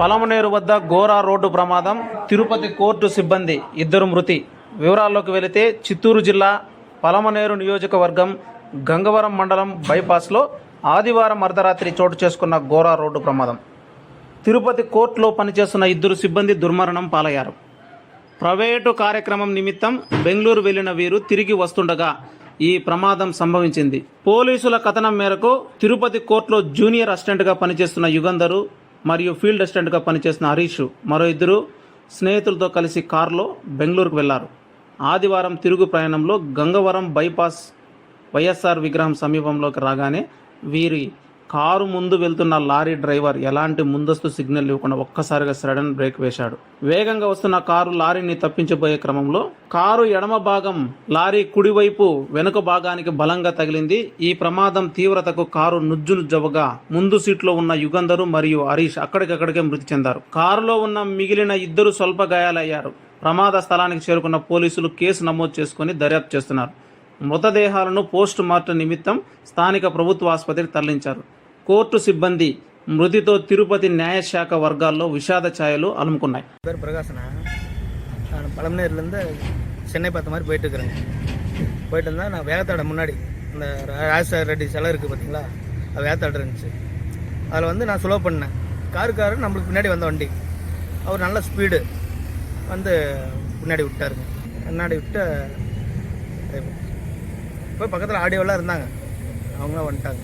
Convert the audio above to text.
పలమనేరు వద్ద ఘోర రోడ్డు ప్రమాదం, తిరుపతి కోర్టు సిబ్బంది 2 మృతి. వివరాల్లోకి వెళితే చిత్తూరు జిల్లా పలమనేరు నియోజకవర్గం గంగవరం మండలం బైపాస్లో ఆదివారం అర్ధరాత్రి చోటు చేసుకున్న ఘోర రోడ్డు ప్రమాదం. తిరుపతి కోర్టులో పనిచేస్తున్న 2 సిబ్బంది దుర్మరణం పాలయ్యారు. ప్రైవేటు కార్యక్రమం నిమిత్తం బెంగళూరు వెళ్లిన వీరు తిరిగి వస్తుండగా ఈ ప్రమాదం సంభవించింది. పోలీసుల కథనం మేరకు తిరుపతి కోర్టులో జూనియర్ అసిస్టెంట్గా పనిచేస్తున్న యుగంధరు మరియు ఫీల్డ్ అసిస్టెంట్గా పనిచేస్తున్న హరీష్ మరో 2 స్నేహితులతో కలిసి కారులో బెంగళూరుకు వెళ్లారు. ఆదివారం తిరుగు ప్రయాణంలో గంగవరం బైపాస్ వైఎస్ఆర్ విగ్రహం సమీపంలోకి రాగానే వీరి కారు ముందు వెళ్తున్న లారీ డ్రైవర్ ఎలాంటి ముందస్తు సిగ్నల్ ఇవ్వకుండా ఒక్కసారిగా సడన్ బ్రేక్ వేశాడు. వేగంగా వస్తున్న కారు లారీని తప్పించబోయే క్రమంలో కారు ఎడమ భాగం లారీ కుడివైపు వెనుక భాగానికి బలంగా తగిలింది. ఈ ప్రమాదం తీవ్రతకు కారు నుజ్జునుజ్జవగా ముందు సీట్లో ఉన్న యుగంధరు మరియు హరీష్ అక్కడికక్కడికే మృతి చెందారు. కారులో ఉన్న మిగిలిన 2 స్వల్ప గాయాలయ్యారు. ప్రమాద స్థలానికి చేరుకున్న పోలీసులు కేసు నమోదు చేసుకుని దర్యాప్తు చేస్తున్నారు. మృతదేహాలను పోస్ట్ మార్టం నిమిత్తం స్థానిక ప్రభుత్వ ఆసుపత్రికి తరలించారు. కోర్టు సిబ్బంది మృతితో తిరుపతి న్యాయశాఖ వర్గాల్లో విషాద ఛాయలు అలుముకున్నాయి. பேர் பிரகாசனா. நான் பழமநேர்லேருந்து சென்னை பார்த்த மாதிரி போயிட்டு இருக்கிறேங்க. போயிட்டு இருந்தால் நான் வேகத்தாட முன்னாடி இந்த ராஜசேகர் ரெட்டி சிலை இருக்குது பார்த்தீங்களா, அது வேகத்தாட இருந்துச்சு. அதில் வந்து நான் ஸ்லோ பண்ணேன். காருக்காரர் நம்மளுக்கு பின்னாடி வந்த வண்டி அவர் நல்ல ஸ்பீடு வந்து பின்னாடி விட்டாருங்க. முன்னாடி விட்டு போய் பக்கத்தில் ஆடியோலாம் இருந்தாங்க, அவங்களாம் வந்துட்டாங்க.